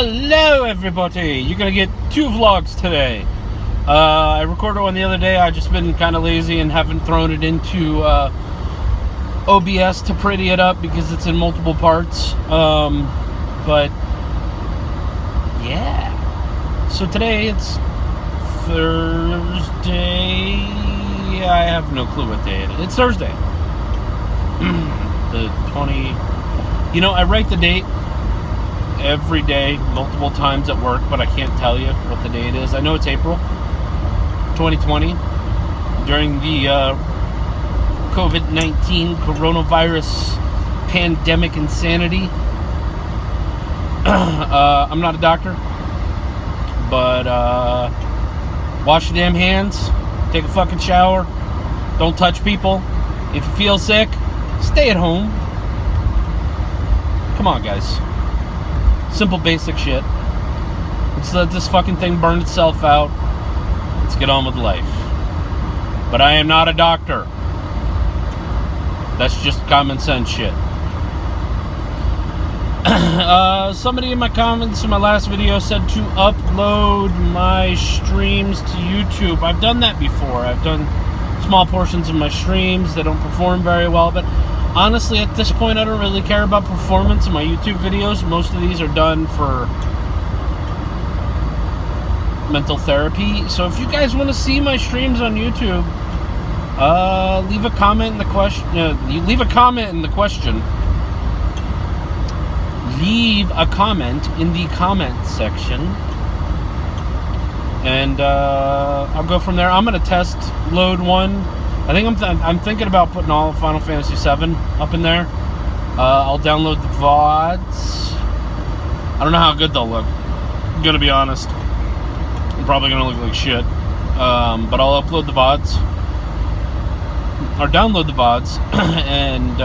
Hello everybody! You're gonna get 2 vlogs today. I recorded one the other day. I've just been kind of lazy and haven't thrown it into OBS to pretty it up because it's in multiple parts. But yeah. So today it's Thursday. I have no clue what day it is. It's Thursday. The 20... You know, I write the date every day, multiple times at work, but I can't tell you what the date is. I know it's April 2020, during the COVID-19 coronavirus pandemic insanity. I'm not a doctor, but wash your damn hands, take a fucking shower, don't touch people. If you feel sick, stay at home. Come on, guys. Simple, basic shit. Let's let this fucking thing burn itself out. Let's get on with life. But I am not a doctor. That's just common sense shit. Somebody in my comments in my last video said to upload my streams to YouTube. I've done that before. I've done small portions of my streams that don't perform very well, but honestly, at this point, I don't really care about performance in my YouTube videos. Most of these are done for mental therapy. So if you guys want to see my streams on YouTube, leave a comment in the question. Leave a comment in the comment section, and I'll go from there. I'm gonna test load one. I think I'm thinking about putting all of Final Fantasy VII up in there. I'll download the VODs. I don't know how good they'll look. I'm gonna be honest. I'm probably gonna look like shit. But I'll upload the VODs. Or download the VODs and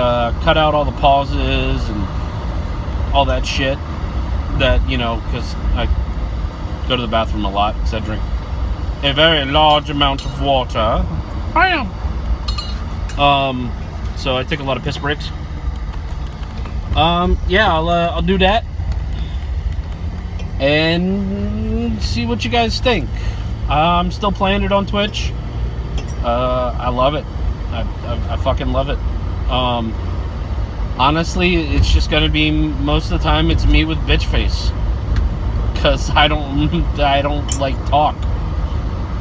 cut out all the pauses and all that shit. That, you know, because I go to the bathroom a lot because I drink a very large amount of water. Bam! So I take a lot of piss breaks. Yeah, I'll do that and see what you guys think. I'm still playing it on Twitch. I love it. I fucking love it. Honestly, it's just gonna be, most of the time it's me with bitch face, cause I don't like talk,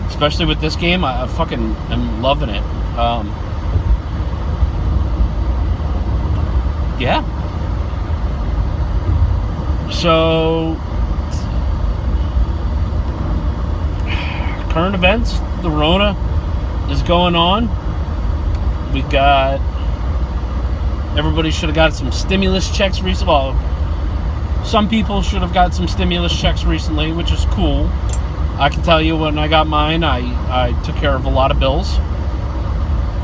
especially with this game. I fucking am loving it. Yeah. So, current events, the Rona is going on. We got, everybody should have got some stimulus checks recently. Well, some people should have got some stimulus checks recently, which is cool. I can tell you, when I got mine, I took care of a lot of bills.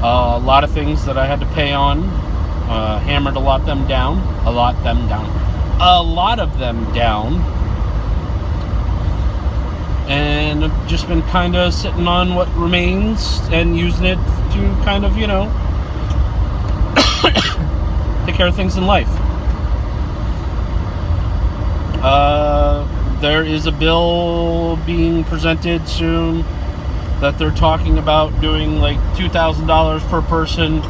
A lot of things that I had to pay on. Hammered a lot of them down. And I've just been kind of sitting on what remains and using it to kind of, you know, take care of things in life. There is a bill being presented soon that they're talking about doing like $2,000 per person,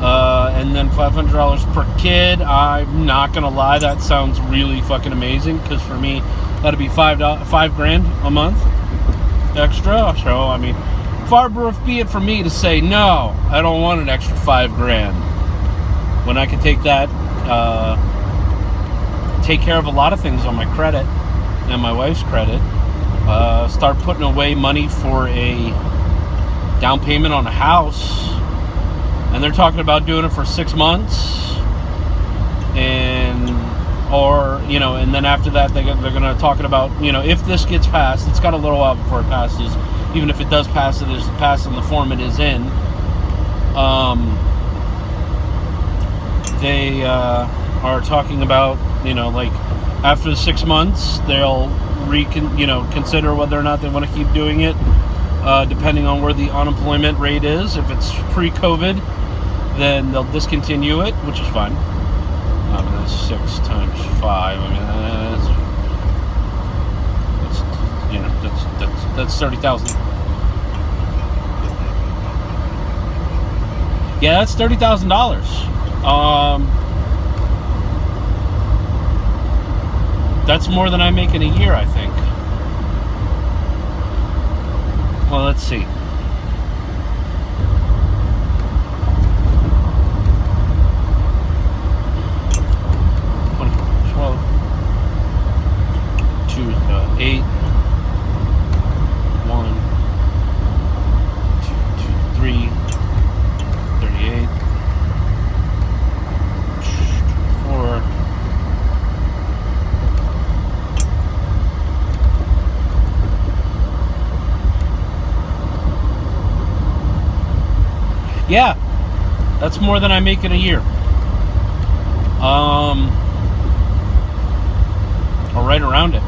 and then $500 per kid. I'm not gonna lie, that sounds really fucking amazing, because for me, that'd be $5,000 a month extra. So I mean, far be it from me to say no, I don't want an extra $5,000 when I can take that, take care of a lot of things on my credit and my wife's credit. Start putting away money for a down payment on a house, and they're talking about doing it for 6 months, or you know, and then after that they're gonna talking about, you know, if this gets passed, it's got a little while before it passes. Even if it does pass, it is passed in the form it is in. They are talking about, you know, like after the 6 months, they'll consider whether or not they want to keep doing it, depending on where the unemployment rate is. If it's pre-COVID, then they'll discontinue it, which is fine. That's 6 times 5. I mean, that's that's 30,000. Yeah, that's $30,000. That's more than I make in a year, I think. Well, let's see. Yeah, that's more than I make in a year. Or right around it.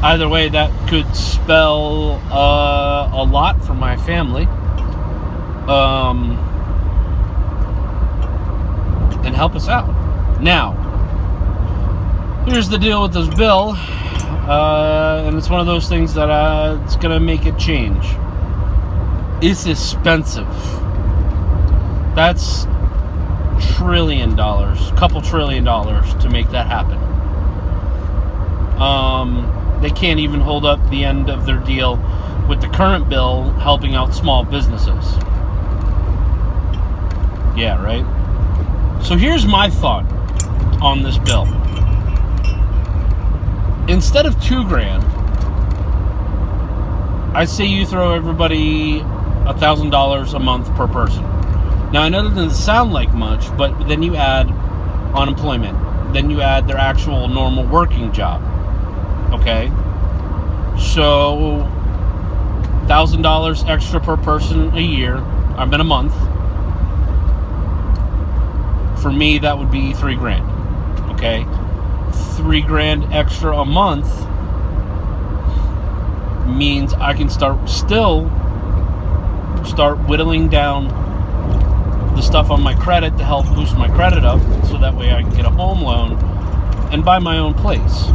Either way, that could spell a lot for my family. And help us out. Now, here's the deal with this bill. And it's one of those things that it's going to make it change. It's expensive. That's $1 trillion, couple $1 trillion to make that happen. They can't even hold up the end of their deal with the current bill helping out small businesses. Yeah, right? So here's my thought on this bill. Instead of $2,000, I say you throw everybody $1,000 a month per person. Now, I know that doesn't sound like much, but then you add unemployment. Then you add their actual normal working job. Okay? So, $1,000 extra per person a year, in a month. For me, that would be $3,000. Okay? $3,000 extra a month means I can start whittling down the stuff on my credit to help boost my credit up, so that way I can get a home loan and buy my own place.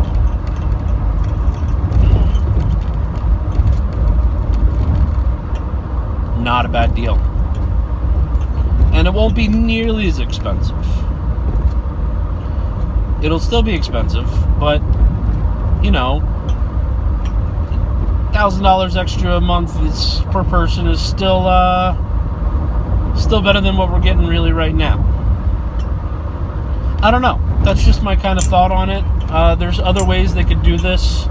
Not a bad deal. And it won't be nearly as expensive. It'll still be expensive, but, you know, $1,000 extra a month per person is still better than what we're getting really right now. I don't know. That's just my kind of thought on it. There's other ways they could do this.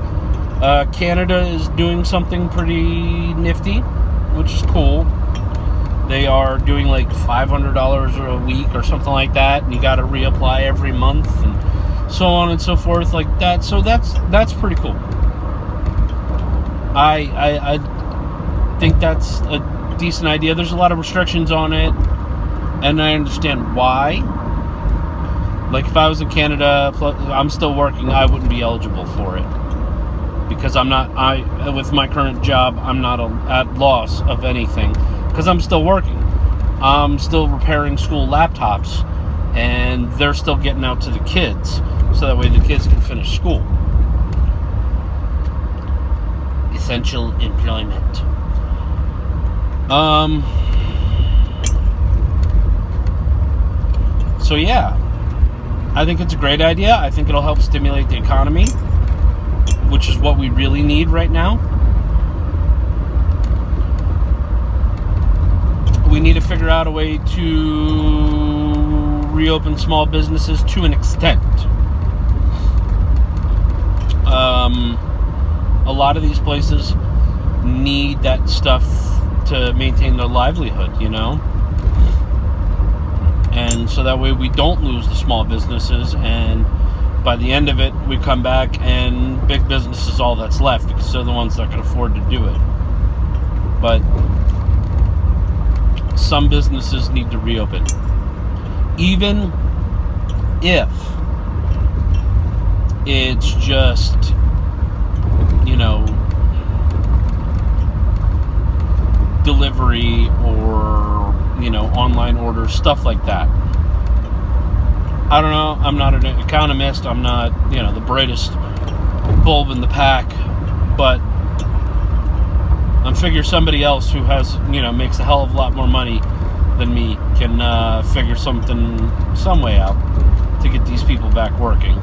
Canada is doing something pretty nifty, which is cool. They are doing like $500 a week or something like that, and you got to reapply every month, and so on and so forth, like that. So that's pretty cool. I think that's a decent idea. There's a lot of restrictions on it, and I understand why. Like, if I was in Canada, I'm still working, I wouldn't be eligible for it. Because with my current job, I'm not at loss of anything. Because I'm still working. I'm still repairing school laptops, and they're still getting out to the kids, so that way the kids can finish school. Essential employment. So yeah, I think it's a great idea. I think it'll help stimulate the economy, which is what we really need right now. We need to figure out a way to reopen small businesses to an extent. A lot of these places need that stuff to maintain their livelihood, you know? And so that way we don't lose the small businesses, and by the end of it, we come back and big business is all that's left, because they're the ones that can afford to do it. But some businesses need to reopen. Even if it's just, you know, delivery or, you know, online orders, stuff like that. I don't know. I'm not an economist. I'm not, you know, the brightest bulb in the pack. But I'm figure somebody else who has, makes a hell of a lot more money than me can figure some way out to get these people back working.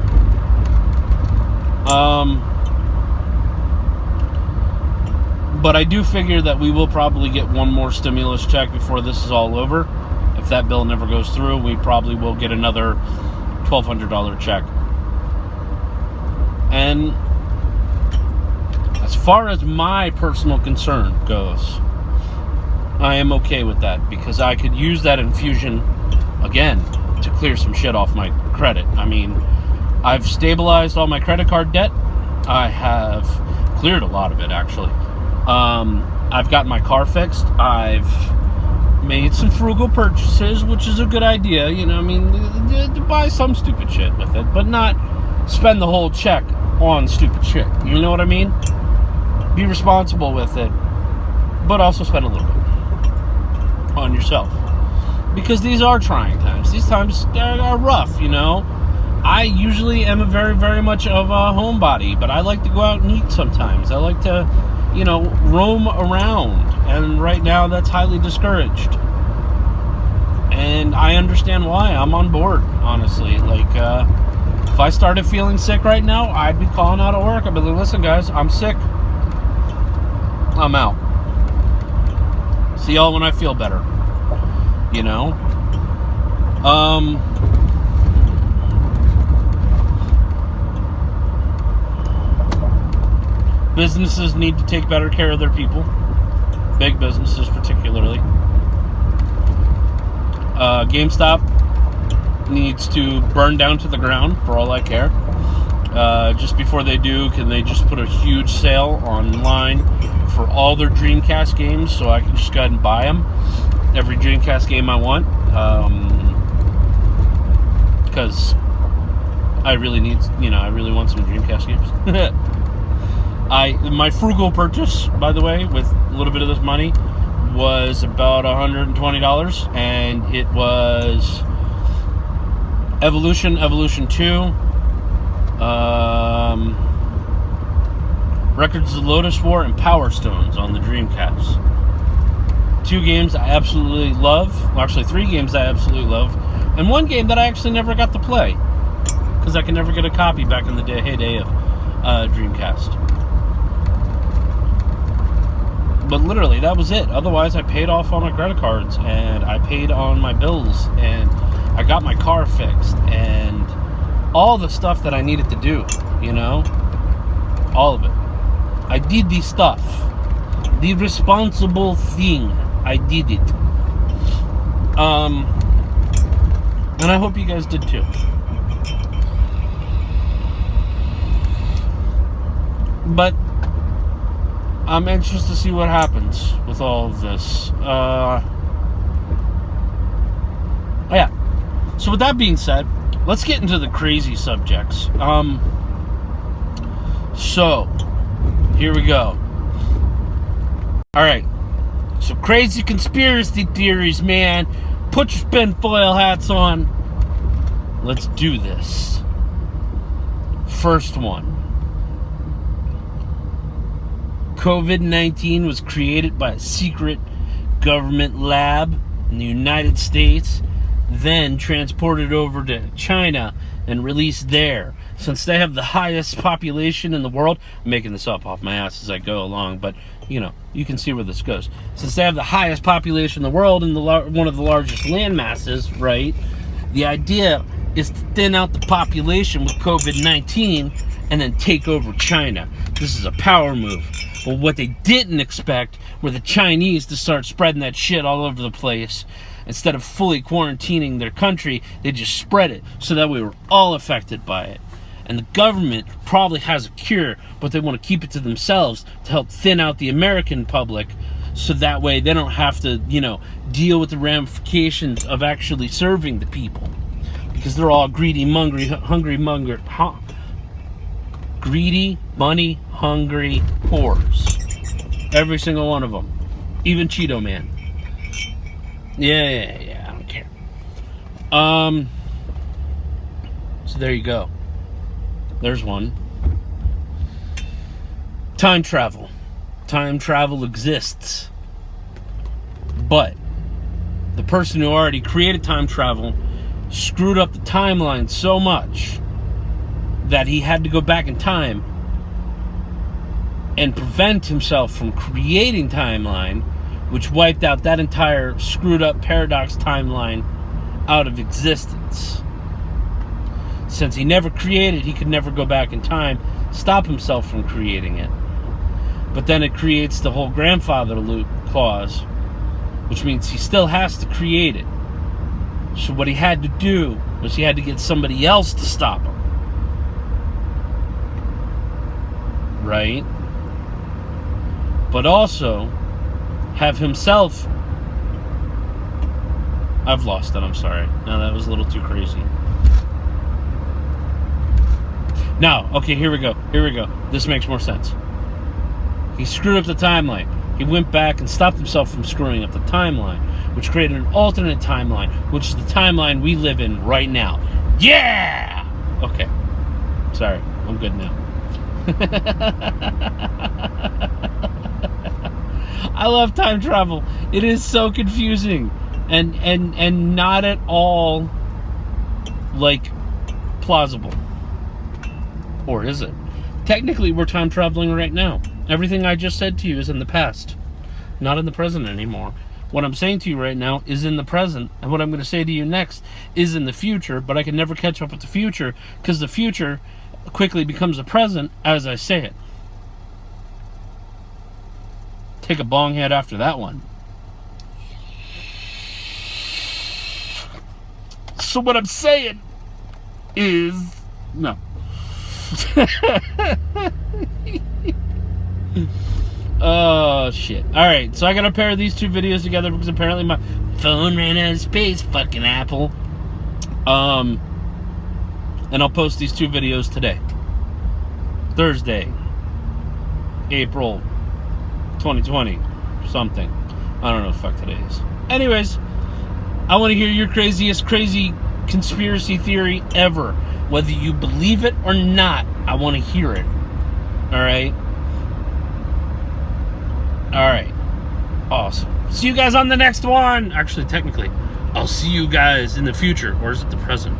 But I do figure that we will probably get one more stimulus check before this is all over. If that bill never goes through, we probably will get another $1,200 check. And as far as my personal concern goes, I am okay with that, because I could use that infusion again to clear some shit off my credit. I mean, I've stabilized all my credit card debt. I have cleared a lot of it, actually. I've gotten my car fixed. I've made some frugal purchases, which is a good idea. To buy some stupid shit with it, but not spend the whole check on stupid shit. You know what I mean? Be responsible with it, but also spend a little bit on yourself, because these are trying times. These times are rough. I usually am a very, very much of a homebody, but I like to go out and eat sometimes. I like to, roam around, and right now that's highly discouraged. And I understand why. I'm on board, honestly. If I started feeling sick right now, I'd be calling out of work. I'd be like, listen, guys, I'm sick. I'm out. See y'all when I feel better. Businesses need to take better care of their people. Big businesses particularly. GameStop needs to burn down to the ground, for all I care. Just before they do, can they just put a huge sale online for all their Dreamcast games, so I can just go ahead and buy them, every Dreamcast game I want, because I really want some Dreamcast games. My frugal purchase, by the way, with a little bit of this money, was about $120, and it was Evolution 2, Records of the Lotus War, and Power Stones on the Dreamcast. 2 games I absolutely love. Well, actually 3 games I absolutely love, and 1 game that I actually never got to play, because I could never get a copy back in the heyday of Dreamcast. But literally, that was it. Otherwise, I paid off all my credit cards, and I paid on my bills, and I got my car fixed, and all the stuff that I needed to do, all of it. I did the stuff. The responsible thing. I did it. And I hope you guys did too. But I'm anxious to see what happens with all of this. Yeah. So with that being said, let's get into the crazy subjects. So here we go. All right. So crazy conspiracy theories, man. Put your tinfoil hats on. Let's do this. First one. COVID-19 was created by a secret government lab in the United States, then transported over to China and released there. Since they have the highest population in the world, I'm making this up off my ass as I go along, but you can see where this goes. Since they have the highest population in the world and one of the largest land masses, right? The idea is to thin out the population with COVID-19 and then take over China. This is a power move. Well, what they didn't expect were the Chinese to start spreading that shit all over the place. Instead of fully quarantining their country, they just spread it so that we were all affected by it. And the government probably has a cure, but they want to keep it to themselves to help thin out the American public, so that way they don't have to, deal with the ramifications of actually serving the people. Because they're all greedy, money, hungry whores. Every single one of them. Even Cheeto Man. Yeah, I don't care. So there you go. There's one. Time travel. time travel exists. But the person who already created time travel screwed up the timeline so much that he had to go back in time and prevent himself from creating timeline, which wiped out that entire screwed up paradox timeline out of existence. Since he never created, he could never go back in time, stop himself from creating it. But then it creates the whole grandfather loop clause, which means he still has to create it. So what he had to do was he had to get somebody else to stop him. Right? But also have himself... I've lost it, I'm sorry. No, that was a little too crazy. Now, okay, here we go. This makes more sense. He screwed up the timeline. He went back and stopped himself from screwing up the timeline, which created an alternate timeline, which is the timeline we live in right now. Yeah! Okay. Sorry, I'm good now. I love time travel. It is so confusing and not at all like plausible. Or is it? Technically, we're time traveling right now. Everything I just said to you is in the past, not in the present anymore. What I'm saying to you right now is in the present, and what I'm going to say to you next is in the future, but I can never catch up with the future because the future quickly becomes the present as I say it. Take a bong hit after that one. So what I'm saying is... No. Oh shit. Alright, so I gotta pair these two videos together because apparently my phone ran out of space, fucking Apple. And I'll post these two videos today. Thursday, April 2020 something. I don't know what the fuck today is. Anyways, I want to hear your crazy conspiracy theory ever. Whether you believe it or not, I want to hear it. Alright? Alright. Awesome. See you guys on the next one. Actually, technically, I'll see you guys in the future. Or is it the present?